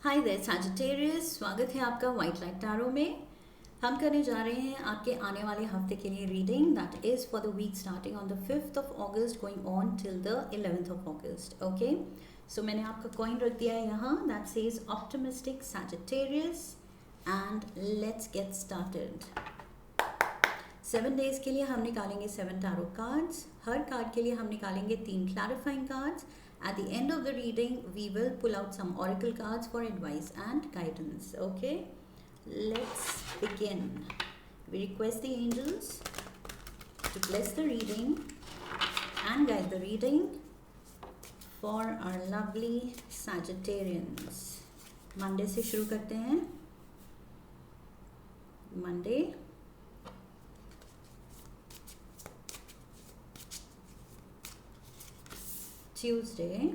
Hi there Sagittarius, स्वागत है आपका वाइट लाइट टैरो में। हम करने जा रहे हैं आपके आने वाले हफ्ते के लिए reading that is for the week starting on the 5th of August going on till the 11th of August. Okay, so मैंने आपका कॉइन रख दिया है यहाँ that says optimistic Sagittarius and let's get started. 7 days के लिए हम निकालेंगे 7 टैरो कार्ड्स। हर कार्ड के लिए हम निकालेंगे 3 clarifying cards. At the end of the reading, we will pull out some oracle cards for advice and guidance. Okay, let's begin. We request the angels to bless the reading and guide the reading for our lovely Sagittarians. Monday से शुरू करते हैं। Monday, Tuesday,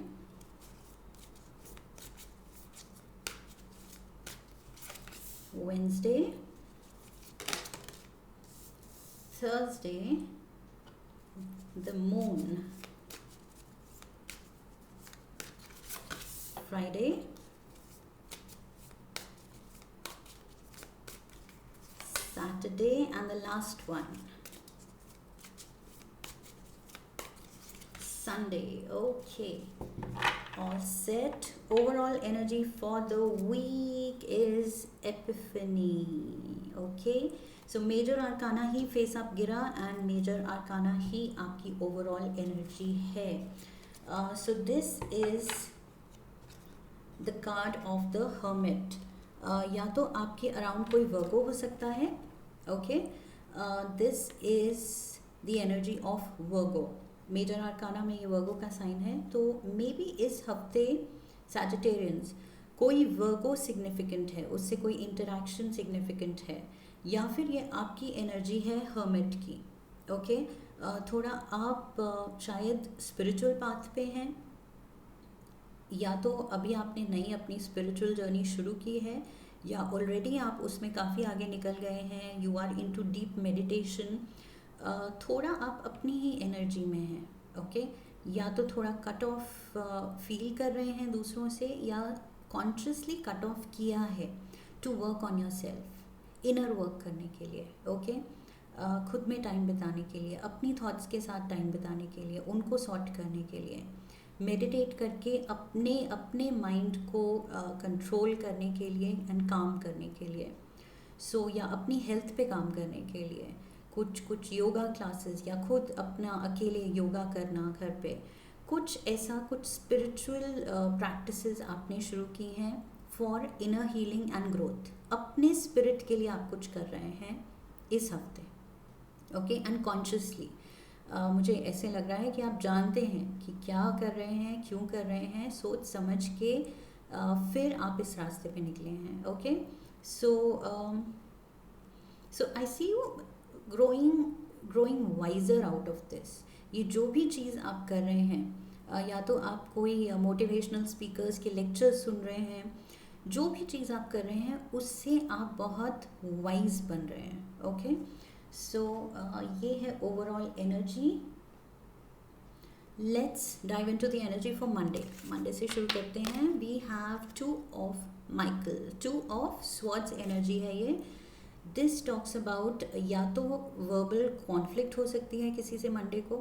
Wednesday, Thursday, the moon, Friday, Saturday, and the last one, Sunday. Okay, all set. Overall energy for the week is Epiphany. Okay, so major arcana he face up गिरा and major arcana ही आपकी overall energy है. So this is the card of the Hermit. या तो आपके around कोई वर्गो हो सकता है. Okay, this is the energy of Virgo. Major arcana में ये वर्गो का साइन है, तो मे बी इस हफ्ते सैजिटेरियंस कोई वर्गो सिग्निफिकेंट है, उससे कोई इंटरेक्शन सिग्निफिकेंट है, या फिर ये आपकी एनर्जी है हर्मिट की. ओके, थोड़ा आप शायद स्पिरिचुअल पाथ पे हैं, या तो अभी आपने नई अपनी स्पिरिचुअल जर्नी शुरू की है, या ऑलरेडी आप उसमें काफ़ी आगे निकल गए हैं. You are into deep meditation. थोड़ा आप अपनी ही एनर्जी में हैं. ओके, या तो थोड़ा कट ऑफ फील कर रहे हैं दूसरों से, या कॉन्शियसली कट ऑफ किया है to work on your self, inner work करने के लिए. ओके, खुद में टाइम बिताने के लिए, अपनी थॉट्स के साथ टाइम बिताने के लिए, उनको सॉर्ट करने के लिए, मेडिटेट करके अपने अपने माइंड को कंट्रोल करने के लिए एंड काम करने के लिए. सो या अपनी हेल्थ पे काम करने के लिए कुछ योगा क्लासेस, या खुद अपना अकेले योगा करना घर पे, कुछ ऐसा कुछ स्पिरिचुअल प्रैक्टिसेस आपने शुरू की हैं for inner healing and growth. अपने स्पिरिट के लिए आप कुछ कर रहे हैं इस हफ्ते. ओके, एंड कॉन्शियसली मुझे ऐसे लग रहा है कि आप जानते हैं कि क्या कर रहे हैं, क्यों कर रहे हैं, सोच समझ के फिर आप इस रास्ते पे निकले हैं. Okay, so I see you growing wiser out of this. ये जो भी चीज़ आप कर रहे हैं, या तो आप कोई मोटिवेशनल स्पीकर्स के लेक्चर्स सुन रहे हैं, जो भी चीज़ आप कर रहे हैं उससे आप बहुत वाइज बन रहे हैं. ओके, सो ये है overall energy. Let's dive into the energy for Monday से शुरू करते हैं. We have 2 of Michael, 2 of swords energy है ये. दिस टॉक्स अबाउट या तो वर्बल कॉन्फ्लिक्ट हो सकती है किसी से मंडे को,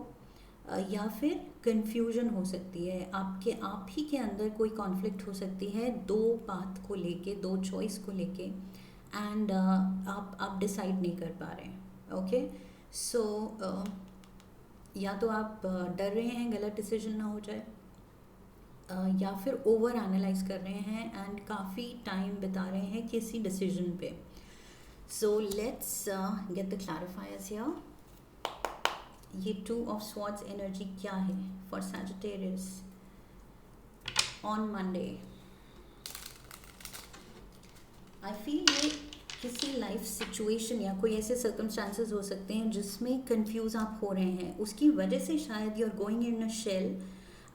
या फिर कंफ्यूजन हो सकती है. आपके आप ही के अंदर कोई कॉन्फ्लिक्ट हो सकती है 2 पाथ को लेके, 2 चॉइस को लेके, एंड आप डिसाइड नहीं कर पा रहे हैं. ओके, सो या तो आप डर रहे हैं गलत डिसीजन ना हो जाए, या फिर ओवर एनालाइज कर रहे हैं एंड काफ़ी टाइम बिता रहे हैं किसी डिसीजन पे. So let's get the clarifiers here. ये 2 of swords energy क्या है for Sagittarius on Monday? I feel ये किसी लाइफ सिचुएशन या कोई ऐसे सर्कमस्टांसेस हो सकते हैं जिसमें कंफ्यूज आप हो रहे हैं. उसकी वजह से शायद you are going in a shell.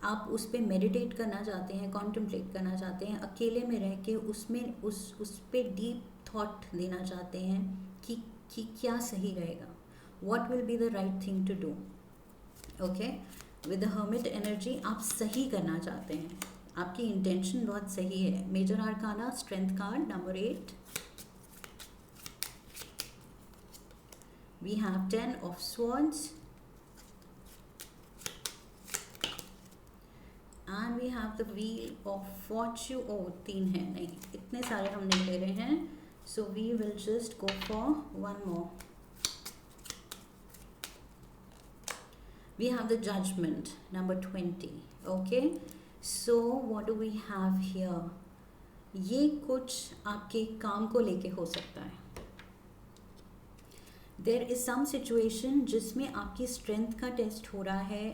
आप उस पर मेडिटेट करना चाहते हैं, कॉन्टम्पलेट करना चाहते हैं, अकेले में रह के उसमें उस पर डीप थॉट देना चाहते हैं कि क्या सही रहेगा, what will be the right thing to do. Okay, with the hermit energy आप सही करना चाहते हैं, आपकी इंटेंशन बहुत सही है। Major arcana strength card number 8, we have 10 of swords and we have the wheel of fortune. ओ 3 है, नहीं इतने सारे हम नहीं ले रहे हैं, so we will just go for one more. We have the judgment number 20. Okay, so what do we have here? ये कुछ आपके काम को लेके हो सकता है। There is some situation जिसमें आपकी स्ट्रेंथ का टेस्ट हो रहा है,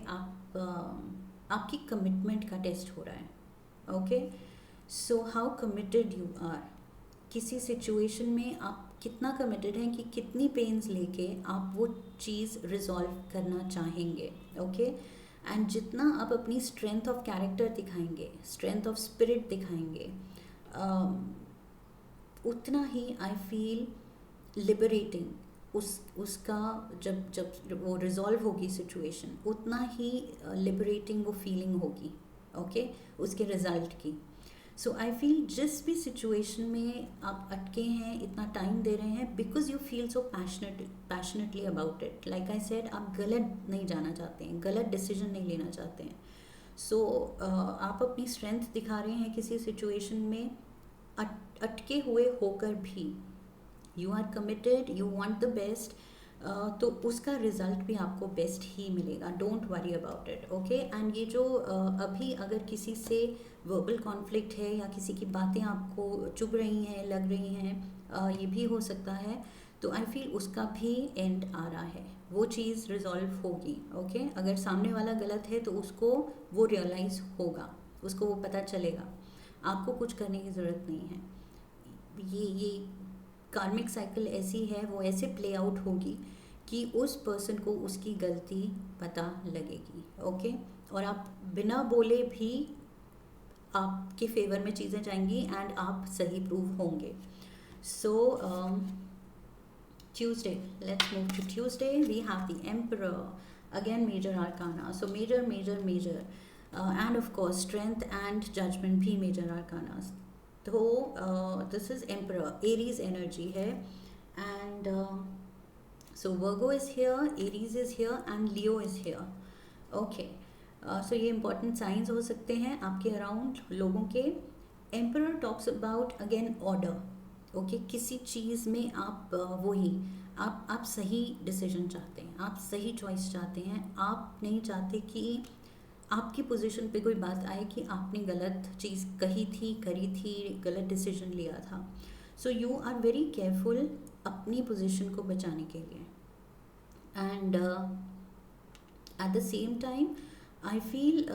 आपकी कमिटमेंट का टेस्ट हो रहा है। Okay, so how committed you are. किसी सिचुएशन में आप कितना कमिटेड हैं कि कितनी पेन्स लेके आप वो चीज़ रिजॉल्व करना चाहेंगे। ओके, एंड जितना आप अपनी स्ट्रेंथ ऑफ कैरेक्टर दिखाएंगे, स्ट्रेंथ ऑफ स्पिरिट दिखाएंगे, उतना ही आई फील लिबरेटिंग उसका जब वो रिजॉल्व होगी सिचुएशन, उतना ही लिबरेटिंग वो फीलिंग होगी। ओके, उसके रिजल्ट की। सो आई फील जिस भी सिचुएशन में आप अटके हैं, इतना टाइम दे रहे हैं, because you feel so passionately about it. Like I said, आप गलत नहीं जाना चाहते हैं, गलत डिसीजन नहीं लेना चाहते हैं। सो आप अपनी स्ट्रेंथ दिखा रहे हैं किसी सिचुएशन में अटके हुए होकर भी। You are committed, you want the best, तो उसका रिजल्ट भी आपको बेस्ट ही मिलेगा। Don't worry about it. Okay, and ये जो अभी अगर किसी से वर्बल कॉन्फ्लिक्ट है या किसी की बातें आपको चुभ रही हैं, लग रही हैं, ये भी हो सकता है, तो आई फील उसका भी एंड आ रहा है, वो चीज़ रिजॉल्व होगी। ओके, अगर सामने वाला गलत है तो उसको वो रियलाइज़ होगा, उसको वो पता चलेगा, आपको कुछ करने की ज़रूरत नहीं है। ये कार्मिक साइकिल ऐसी है, वो ऐसे प्ले आउट होगी कि उस पर्सन को उसकी गलती पता लगेगी। ओके, और आप बिना बोले भी आपके फेवर में चीज़ें जाएंगी एंड आप सही प्रूव होंगे। So Tuesday, let's move to Tuesday. We have the emperor, again major arcana, so major major major and of course strength and judgement भी मेजर आर्कानास। तो this is emperor, Aries energy है, and so Virgo is here, Aries is here and Leo is here. Okay, सो ये important science हो सकते हैं आपके around लोगों के। Emperor talks about again order. Okay, किसी चीज़ में आप वही आप सही डिसीजन चाहते हैं, आप सही चॉइस चाहते हैं, आप नहीं चाहते कि आपकी पोजीशन पे कोई बात आए कि आपने गलत चीज़ कही थी, करी थी, गलत डिसीजन लिया था। So you are very careful अपनी पोजीशन को बचाने के लिए, and at the same time I feel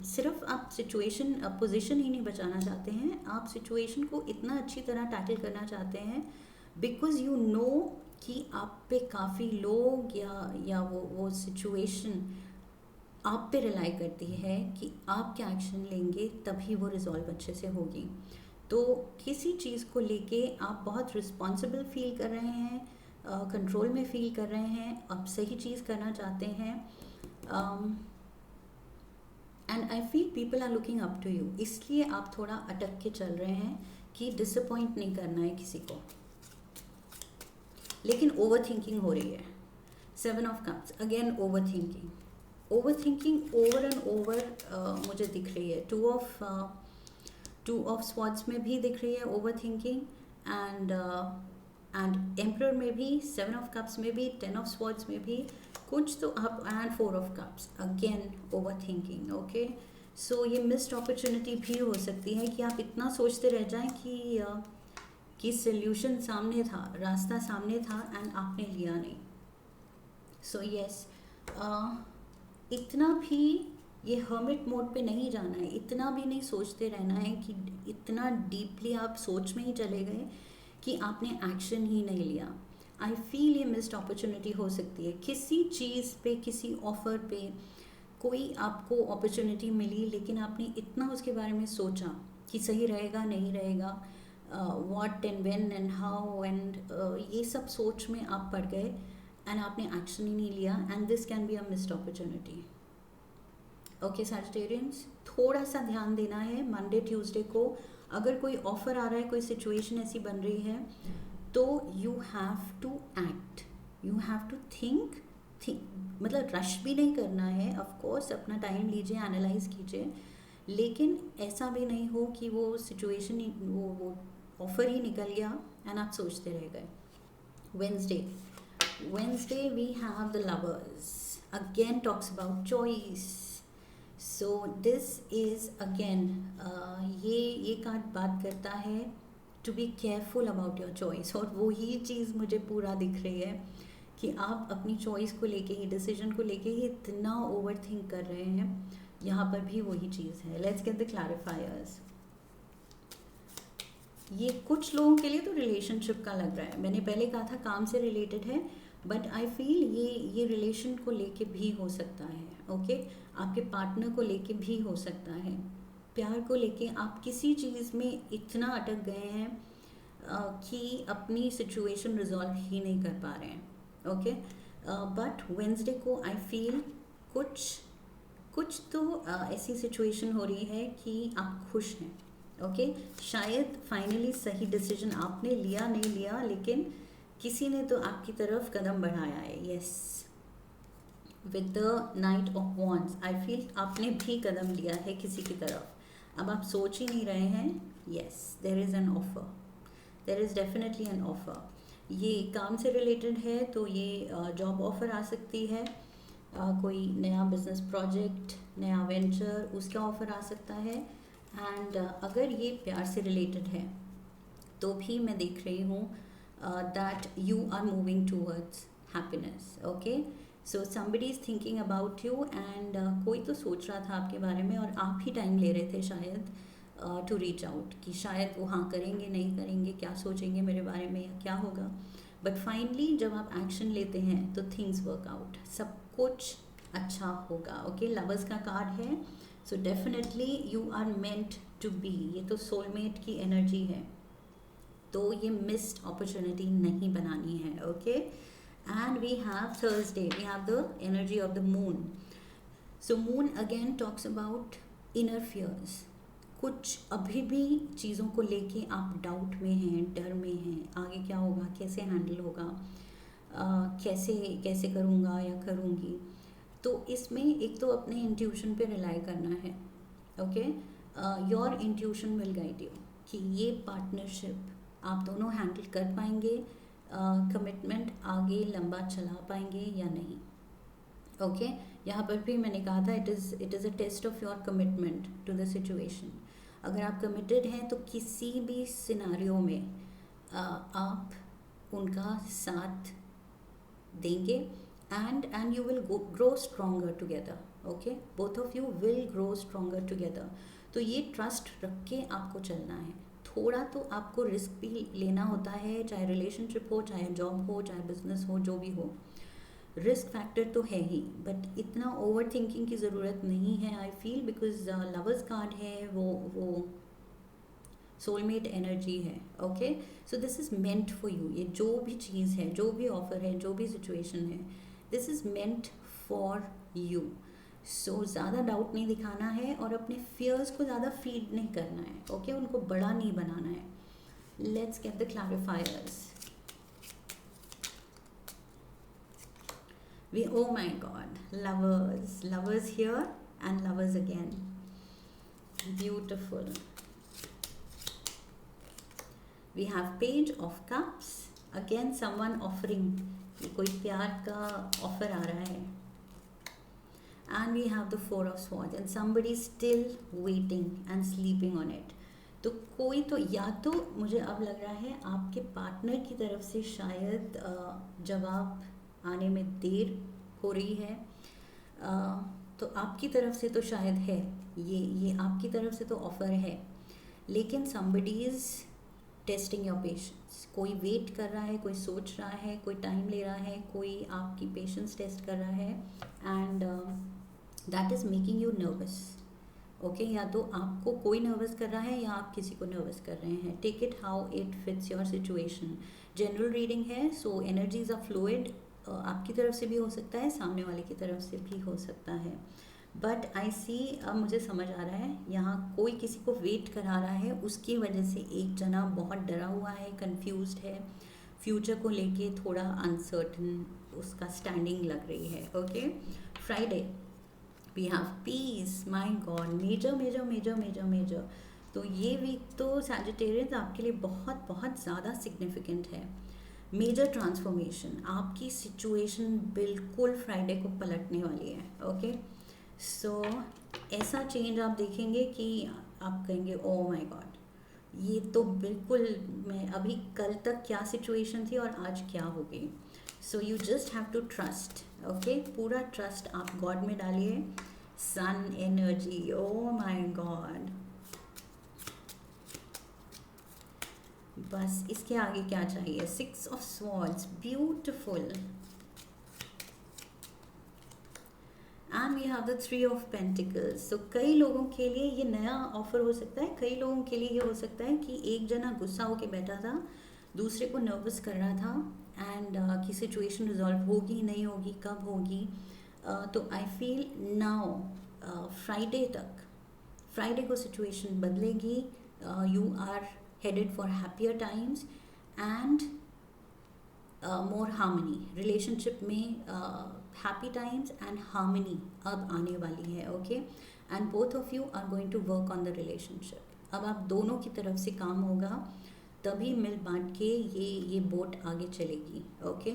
सिर्फ आप सिचुएशन पोजीशन ही नहीं बचाना चाहते हैं, आप सिचुएशन को इतना अच्छी तरह टैकल करना चाहते हैं बिकॉज यू नो कि आप पे काफ़ी लोग या वो सिचुएशन आप पे रिलाई करती है कि आप क्या एक्शन लेंगे तभी वो रिजॉल्व अच्छे से होगी। तो किसी चीज़ को लेके आप बहुत रिस्पॉन्सिबल फील कर रहे हैं, कंट्रोल में फील कर रहे हैं, आप सही चीज़ करना चाहते हैं, and I feel people are looking up to you, इसलिए आप थोड़ा अटक के चल रहे हैं कि डिसअपॉइंट नहीं करना है किसी को, लेकिन ओवर थिंकिंग हो रही है। 7 of cups, again over thinking over and over मुझे दिख रही है। 2 ऑफ स्वॉर्ड्स में भी दिख रही है ओवर थिंकिंग, एंड एम्परर में भी, 7 ऑफ कप्स में भी, 10 ऑफ स्वॉर्ड्स में भी कुछ तो आप, and 4 of cups, again over thinking. Okay, सो ये मिस्ड अपॉर्चुनिटी भी हो सकती है कि आप इतना सोचते रह जाएं कि सल्यूशन सामने था, रास्ता सामने था, एंड आपने लिया नहीं। सो यस, इतना भी ये हर्मिट मोड पे नहीं जाना है, इतना भी नहीं सोचते रहना है कि इतना डीपली आप सोच में ही चले गए कि आपने एक्शन ही नहीं लिया। आई फील ये मिस्ड अपॉर्चुनिटी हो सकती है किसी चीज़ पे, किसी ऑफ़र पे, कोई आपको अपॉर्चुनिटी मिली लेकिन आपने इतना उसके बारे में सोचा कि सही रहेगा नहीं रहेगा, what and when and how and ये सब सोच में आप पड़ गए एंड आपने एक्शन ही नहीं लिया, and this can be a missed opportunity. Okay Sagittarians, थोड़ा सा ध्यान देना है मंडे ट्यूसडे को। अगर कोई ऑफर आ रहा है, कोई सिचुएशन ऐसी बन रही है, तो you have to act, you have to think. मतलब रश भी नहीं करना है, ऑफ कोर्स अपना टाइम लीजिए, एनालाइज कीजिए, लेकिन ऐसा भी नहीं हो कि वो सिचुएशन वो ऑफर ही निकल गया एंड आप सोचते रह गए। Wednesday we have the lovers, again talks about choice. So this is again ये कार्ड बात करता है to be careful about your choice, और वही चीज़ मुझे पूरा दिख रही है कि आप अपनी चॉइस को लेके ही, डिसीजन को लेके ही इतना ओवर थिंक कर रहे हैं। यहाँ पर भी वही चीज़ है। Let's get the clarifiers. ये कुछ लोगों के लिए तो रिलेशनशिप का लग रहा है, मैंने पहले कहा था काम से रिलेटेड है, बट आई फील ये रिलेशन को लेके भी हो सकता है। ओके आपके पार्टनर को लेके भी हो सकता है, प्यार को लेके आप किसी चीज़ में इतना अटक गए हैं कि अपनी सिचुएशन रिजॉल्व ही नहीं कर पा रहे हैं। ओके बट वेंसडे को आई फील कुछ तो ऐसी सिचुएशन हो रही है कि आप खुश हैं। ओके शायद फाइनली सही डिसीजन आपने लिया, नहीं लिया, लेकिन किसी ने तो आपकी तरफ कदम बढ़ाया है। Yes, with the night of wands I feel आपने भी कदम लिया है किसी की तरफ, अब आप सोच ही नहीं रहे हैं। Yes, there is an offer, there is definitely an offer. ये काम से रिलेटेड है तो ये जॉब ऑफर आ सकती है, कोई नया बिजनेस प्रोजेक्ट, नया वेंचर, उसका ऑफर आ सकता है। एंड अगर ये प्यार से रिलेटेड है तो भी मैं देख रही हूँ that you are moving towards happiness. Okay so somebody is thinking about you and कोई तो सोच रहा था आपके बारे में और आप ही टाइम ले रहे थे शायद टू रीच आउट, कि शायद वो हाँ करेंगे, नहीं करेंगे, क्या सोचेंगे मेरे बारे में या क्या होगा। बट फाइनली जब आप एक्शन लेते हैं तो थिंग्स वर्क आउट, सब कुछ अच्छा होगा। ओके लवर्स का कार्ड है, so definitely you are meant to be, ये तो सोलमेट की एनर्जी है, तो ये मिस्ड अपॉर्चुनिटी नहीं बनानी है। Okay and we have Thursday, we have the energy of the moon. So moon again talks about inner fears, कुछ अभी भी चीज़ों को लेके आप डाउट में हैं, डर में हैं, आगे क्या होगा, कैसे हैंडल होगा, कैसे करूँगा या करूँगी। तो इसमें एक तो अपने इंट्यूशन पे रिलाई करना है। Okay your intuition will guide you कि ये पार्टनरशिप आप दोनों हैंडल कर पाएंगे, कमिटमेंट आगे लंबा चला पाएंगे या नहीं। ओके यहाँ पर भी मैंने कहा था it is a test of your commitment to the situation. अगर आप कमिटेड हैं तो किसी भी सिनारियो में आप उनका साथ देंगे and you will grow stronger together. Okay both of you will grow stronger together. तो ये ट्रस्ट रख के आपको चलना है, थोड़ा तो आपको रिस्क भी लेना होता है, चाहे रिलेशनशिप हो, चाहे जॉब हो, चाहे बिजनेस हो, जो भी हो, रिस्क फैक्टर तो है ही, बट इतना ओवर थिंकिंग की ज़रूरत नहीं है I feel, because lovers card है, वो सोलमेट एनर्जी है। Okay so this is meant for you, ये जो भी चीज़ है, जो भी ऑफर है, जो भी सिचुएशन है, this is meant for you. So ज़्यादा डाउट नहीं दिखाना है और अपने फियर्स को ज़्यादा फीड नहीं करना है। ओके उनको बड़ा नहीं बनाना है। Let's get the clarifiers. We, oh my god, lovers here and lovers again, beautiful. We have page of cups, again someone offering, ये कोई प्यार का ऑफर आ रहा है। And we have the four of swords and somebody still waiting and sleeping on it. तो कोई तो, या तो मुझे अब लग रहा है आपके पार्टनर की तरफ से शायद जवाब आने में देर हो रही है, तो आपकी तरफ से तो शायद है, ये आपकी तरफ से तो ऑफ़र है, लेकिन somebody is testing your patience, कोई वेट कर रहा है, कोई सोच रहा है, कोई टाइम ले रहा है, कोई आपकी पेशेंस टेस्ट कर रहा है, and that is making you nervous. Okay या तो आपको कोई नर्वस कर रहा है या आप किसी को नर्वस कर रहे हैं। Take it how it fits your situation. General reading है, सो एनर्जीज आर फ्लूइड, आपकी तरफ से भी हो सकता है, सामने वाले की तरफ से भी हो सकता है, बट आई सी, अब मुझे समझ आ रहा है यहाँ कोई किसी को वेट करा रहा है, उसकी वजह से एक जना बहुत डरा हुआ है, कंफ्यूज्ड है, फ्यूचर को लेके थोड़ा अनसर्टन उसका स्टैंडिंग लग रही है. Okay, Friday we have peace. My god, major major major major major. तो ये वीक तो सैजिटेरियंस आपके लिए बहुत बहुत ज़्यादा सिग्निफिकेंट है. मेजर ट्रांसफॉर्मेशन, आपकी सिचुएशन बिल्कुल फ्राइडे को पलटने वाली है. ओके, सो ऐसा चेंज आप देखेंगे कि आप कहेंगे ओ माय गॉड, ये तो बिल्कुल, मैं अभी कल तक क्या सिचुएशन थी और आज क्या हो गई. So you just have to trust. Okay, पूरा ट्रस्ट आप गॉड में डालिए. Sun energy, oh my God, बस इसके आगे क्या चाहिए. 6 of swords, beautiful. And we have the 3 of pentacles. So कई लोगों के लिए ये नया ऑफर हो सकता है, कई लोगों के लिए ये हो सकता है कि एक जना गुस्सा होके बैठा था, दूसरे को नर्वस कर रहा था, एंड कि सिचुएशन रिजॉल्व होगी नहीं होगी, कब होगी. तो आई फील नाउ फ्राइडे तक, फ्राइडे को सिचुएशन बदलेगी. You are headed for happier times and more harmony. Relationship में happy times and harmony अब आने वाली है. Okay, and both of you are going to work on the relationship. अब आप दोनों की तरफ से काम होगा, तभी मिल बांट के ये बोट आगे चलेगी. ओके,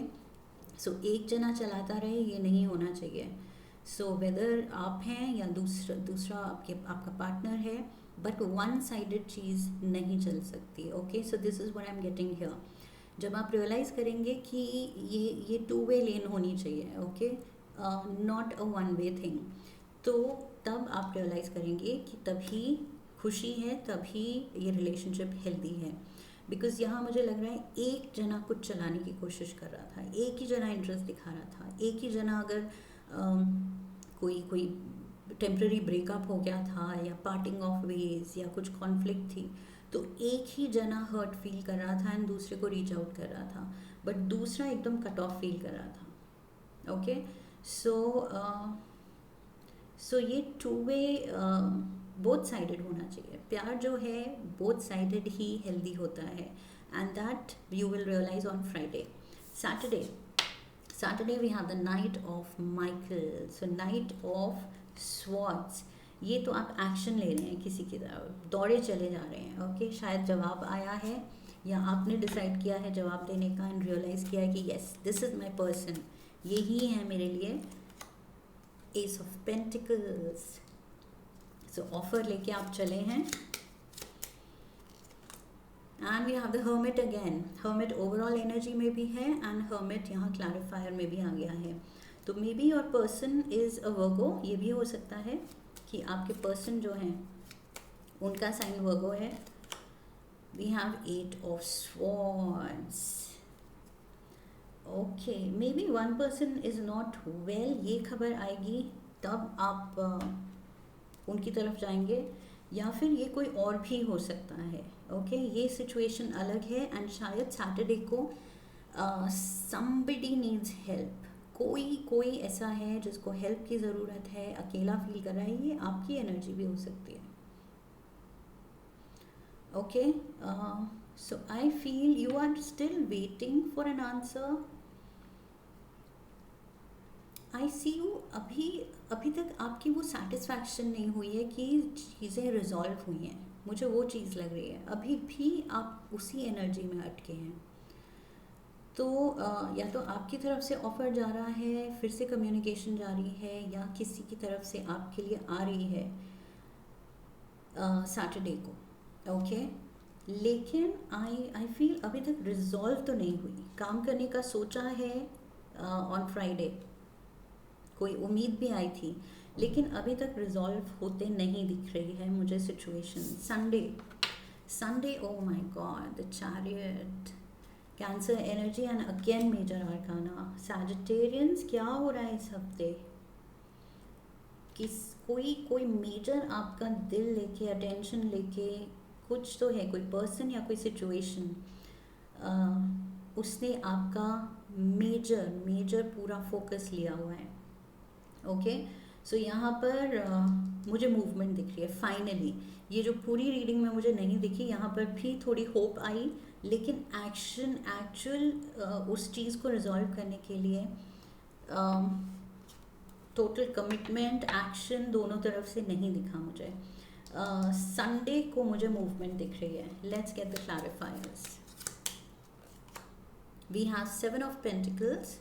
सो एक जना चलाता रहे, ये नहीं होना चाहिए. सो वेदर आप हैं या दूसरा आपका पार्टनर है, बट वन साइडेड चीज़ नहीं चल सकती. Okay, so this is what I am getting here. जब आप रियलाइज़ करेंगे कि ये 2 वे लेन होनी चाहिए, okay, not a 1 way thing, तो तब आप रियलाइज़ करेंगे कि तभी खुशी है, तभी ये रिलेशनशिप हेल्दी है. बिकॉज यहाँ मुझे लग रहा है एक जना कुछ चलाने की कोशिश कर रहा था, एक ही जना इंटरेस्ट दिखा रहा था, एक ही जना अगर कोई टेम्प्रेरी ब्रेकअप हो गया था या पार्टिंग ऑफ वेज या कुछ कॉन्फ्लिक्ट थी, तो एक ही जना हर्ट फील कर रहा था एंड दूसरे को रीच आउट कर रहा था, बट दूसरा एकदम कट ऑफ फील कर रहा था. ओके, सो ये 2 वे बोथ साइडेड होना चाहिए. प्यार जो है बोथ साइडेड ही हेल्दी होता है, and that you will realise on Friday. Saturday we have the Knight of Michael. So Knight of Swords, ये तो आप एक्शन ले रहे हैं, किसी की तरफ दौड़े चले जा रहे हैं. ओके, शायद जवाब आया है या आपने डिसाइड किया है जवाब देने का एंड रियलाइज़ किया है कि yes this is my person, यही है मेरे लिए. Ace of pentacles. So offer लेके आप चले हैं. And we have the hermit again. Hermit overall energy में भी है एंड हर्मिट यहाँ क्लैरिफायर में भी आ गया है. तो maybe your person is a Virgo. ये भी हो सकता है कि आपके पर्सन जो हैं उनका साइन वर्गो है. We have 8 of swords. Okay, maybe one person is not well, ये खबर आएगी तब आप उनकी तरफ जाएंगे, या फिर ये कोई और भी हो सकता है. ओके, ये सिचुएशन अलग है एंड शायद सैटरडे को somebody needs हेल्प. कोई ऐसा है जिसको हेल्प की ज़रूरत है, अकेला फील कर रहा है. ये आपकी एनर्जी भी हो सकती है. Okay, so I feel you are still waiting for an answer. I see you अभी तक आपकी वो सेटिस्फैक्शन नहीं हुई है कि चीज़ें रिजॉल्व हुई हैं. मुझे वो चीज़ लग रही है, अभी भी आप उसी एनर्जी में अटके हैं. तो या तो आपकी तरफ से ऑफ़र जा रहा है, फिर से कम्युनिकेशन जारी है, या किसी की तरफ से आपके लिए आ रही है सैटरडे को. ओके, लेकिन आई फील अभी तक रिजॉल्व तो नहीं हुई. काम करने का सोचा है ऑन फ्राइडे, कोई उम्मीद भी आई थी, लेकिन अभी तक रिजॉल्व होते नहीं दिख रही है मुझे situation. Sunday oh my god, the chariot, cancer energy and again major arcana. Sagittarians, क्या हो रहा है इस हफ्ते? कोई मेजर आपका दिल लेके, अटेंशन लेके कुछ तो है, कोई पर्सन या कोई सिचुएशन, उसने आपका मेजर पूरा फोकस लिया हुआ है. ओके, सो यहाँ पर मुझे मूवमेंट दिख रही है फाइनली। ये जो पूरी रीडिंग में मुझे नहीं दिखी, यहाँ पर भी थोड़ी होप आई, लेकिन एक्शन एक्चुअल उस चीज़ को रिजॉल्व करने के लिए टोटल कमिटमेंट एक्शन दोनों तरफ से नहीं दिखा मुझे। संडे को मुझे मूवमेंट दिख रही है। Let's get the clarifiers. We have 7 of pentacles,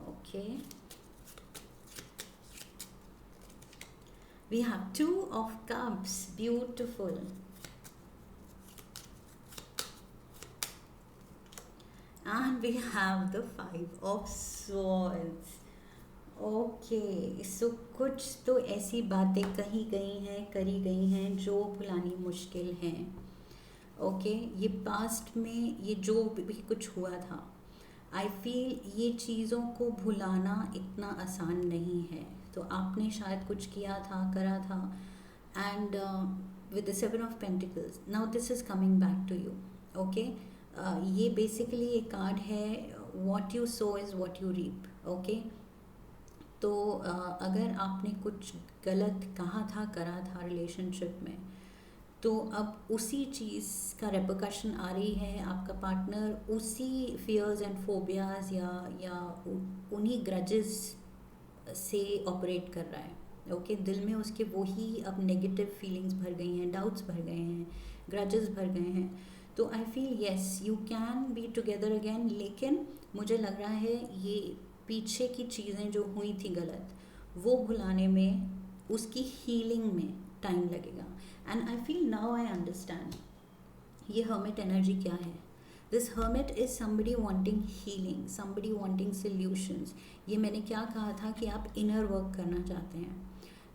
okay. We have 2 of cups, beautiful. And we have the 5 of swords. Okay, so कुछ तो ऐसी बातें कही गई हैं, करी गई हैं जो भुलानी मुश्किल हैं। ओके, ये पास्ट में ये जो भी कुछ हुआ था, आई फील ये चीज़ों को भुलाना इतना आसान नहीं है। तो आपने शायद कुछ किया था, करा था, and with the 7 of pentacles now this is coming back to you. Okay, ये बेसिकली एक कार्ड है, what you sow is what you reap. Okay, तो अगर आपने कुछ गलत कहा था, करा था रिलेशनशिप में, तो अब उसी चीज़ का रेपरकशन आ रही है। आपका पार्टनर उसी फियर्स एंड फोबियाज या उन्हीं ग्रजेस से ऑपरेट कर रहा है। ओके, दिल में उसके वही अब नेगेटिव फीलिंग्स भर गई हैं, डाउट्स भर गए हैं, ग्रजेस भर गए हैं। तो I feel yes you can be together again, लेकिन मुझे लग रहा है ये पीछे की चीज़ें जो हुई थी गलत, वो भुलाने में, उसकी हीलिंग में टाइम लगेगा। And I feel now I understand ये हर्मिट एनर्जी क्या है। This hermit is somebody wanting healing, somebody wanting solutions। ये मैंने क्या कहा था कि आप इनर वर्क करना चाहते हैं।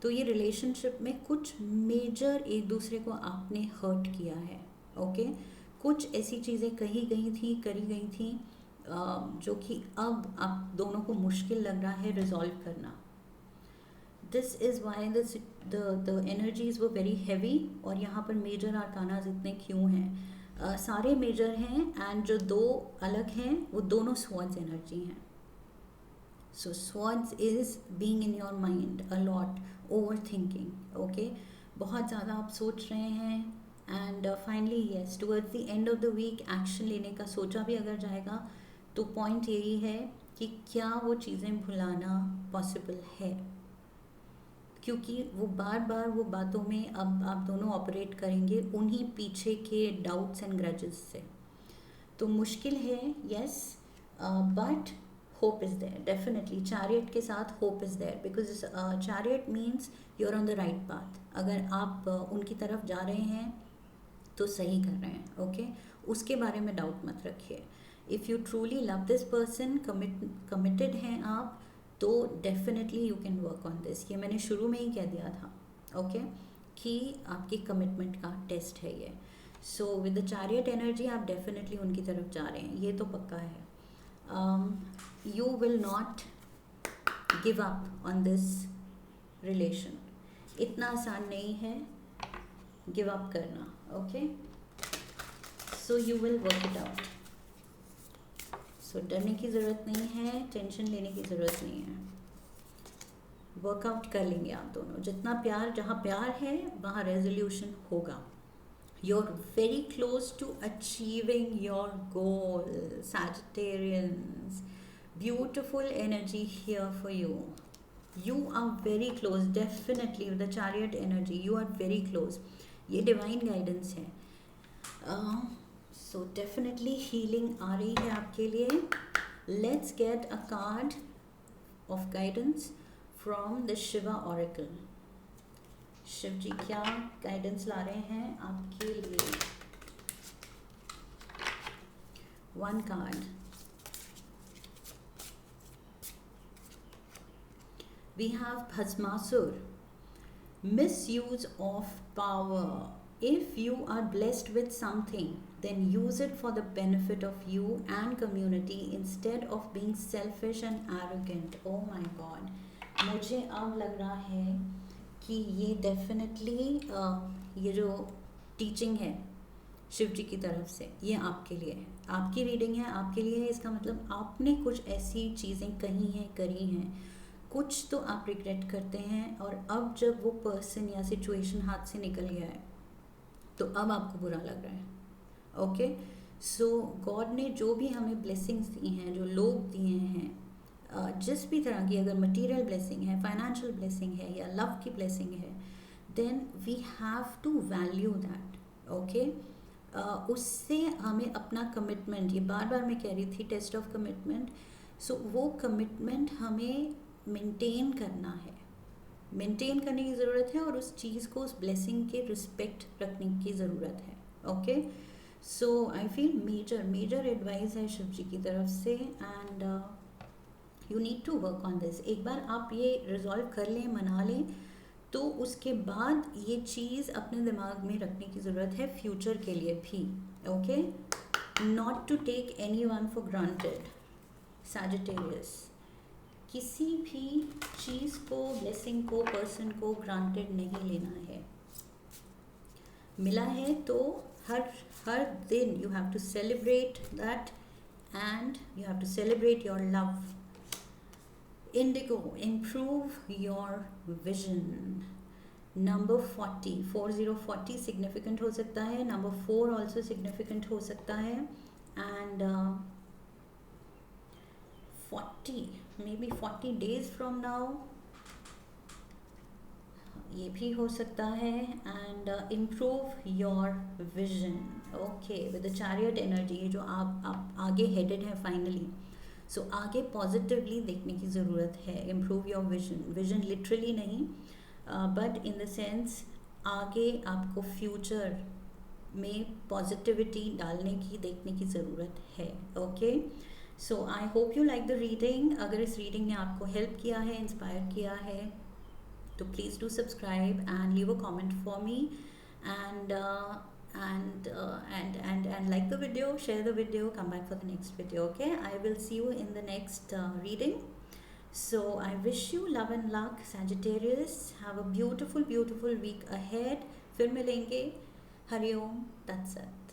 तो ये रिलेशनशिप में कुछ मेजर एक दूसरे को आपने हर्ट किया है। ओके, कुछ ऐसी चीज़ें कही गई थी, करी गई थी जो कि अब आप दोनों को मुश्किल लग रहा है रिजॉल्व करना। This is why the energies वो वेरी हैवी। और यहाँ पर मेजर आर्कानाज इतने क्यों हैं? सारे मेजर हैं, एंड जो 2 अलग हैं वो दोनों स्वॉर्ड्स एनर्जी हैं। So swords is being in your mind a lot, over thinking. Okay, बहुत ज़्यादा आप सोच रहे हैं, and finally yes towards the end of the week action लेने का सोचा भी अगर जाएगा, तो पॉइंट यही है कि क्या वो चीज़ें भुलाना पॉसिबल है, क्योंकि वो बार बार वो बातों में अब आप दोनों ऑपरेट करेंगे उन्हीं पीछे के डाउट्स एंड ग्रजेस से। तो मुश्किल है, yes, but hope is there definitely. Chariot के साथ hope is there, because chariot means you are on the right path. अगर आप उनकी तरफ जा रहे हैं तो सही कर रहे हैं। ओके, उसके बारे में डाउट मत रखिए। If you truly love this person, committed हैं आप, तो definitely you can work on this. ये मैंने शुरू में ही कह दिया था, ओके, कि आपकी कमिटमेंट का टेस्ट है ये। So with the chariot energy आप डेफिनेटली उनकी तरफ जा रहे हैं, ये तो पक्का है। You will not give up on this relation. इतना आसान नहीं है गिव अप करना। Okay, so you will work it out. So डरने की ज़रूरत नहीं है, टेंशन लेने की ज़रूरत नहीं है, वर्कआउट कर लेंगे आप दोनों। जितना प्यार, जहाँ प्यार है वहाँ रेजोल्यूशन होगा। You are very close to achieving your goal, Sagittarians. Beautiful energy here for you. You are very close definitely with the chariot energy, you are very close. ये डिवाइन गाइडेंस है। सो डेफिनेटली हीलिंग आ रही है आपके लिए। Let's get a card of guidance from the Shiva oracle. Shiv ji क्या guidance ला रहे हैं आपके लिए? 1 card, we have Bhasmasur, misuse of power. If you are blessed with something, then use it for the benefit of you and community instead of being selfish and arrogant. Oh my God, मुझे अब लग रहा है कि ये definitely ये जो teaching है शिव जी की तरफ से, ये आपके लिए है, आपकी रीडिंग है, आपके लिए है। इसका मतलब आपने कुछ ऐसी चीज़ें कही हैं, करी हैं, कुछ तो आप रिग्रेट करते हैं, और अब जब वो पर्सन या सिचुएशन हाथ से निकल गया है तो अब आपको बुरा लग रहा है। ओके, सो गॉड ने जो भी हमें ब्लेसिंग्स दी हैं, जो लोग दिए हैं, जिस भी तरह की, अगर मटेरियल ब्लेसिंग है, फाइनेंशियल ब्लेसिंग है या लव की ब्लेसिंग है, then we have to value that. Okay, उससे हमें अपना कमिटमेंट, ये बार बार मैं कह रही थी, टेस्ट ऑफ कमिटमेंट, सो वो कमिटमेंट हमें मेंटेन करना है, मेंटेन करने की ज़रूरत है, और उस चीज़ को, उस ब्लेसिंग के रिस्पेक्ट रखने की ज़रूरत है। Okay, so I feel major advice है शिव जी की तरफ से, and you need to work on this. एक बार आप ये रिजॉल्व कर लें, मना लें, तो उसके बाद ये चीज़ अपने दिमाग में रखने की ज़रूरत है फ्यूचर के लिए भी। Okay, not to take anyone for granted. Sagittarius, किसी भी चीज़ को, ब्लेसिंग को, पर्सन को ग्रांटेड नहीं लेना है। मिला है तो हर दिन you have to celebrate that, and you have to celebrate your love. Indigo, improve your vision. Number 40 significant हो सकता है, नंबर 4 ऑल्सो सिग्निफिकेंट हो सकता है, and 40 may be 40 days from now ये भी हो सकता है, and improve your vision. Okay, with the chariot energy, जो आप आगे हेडेड है फाइनली, सो आगे पॉजिटिवली देखने की ज़रूरत है। इम्प्रूव योर विजन लिटरली नहीं, बट इन द सेंस आगे आपको फ्यूचर में पॉजिटिविटी डालने की, देखने की ज़रूरत है। Okay, so I hope you like the reading. अगर इस रीडिंग ने आपको हेल्प किया है, इंस्पायर किया है, तो please do subscribe and leave a comment for me, and and like the video, share the video, come back for the next video. Okay, I will see you in the next reading. So I wish you love and luck, Sagittarius. Have a beautiful week ahead. फिर मिलेंगे। Hariom, that's it.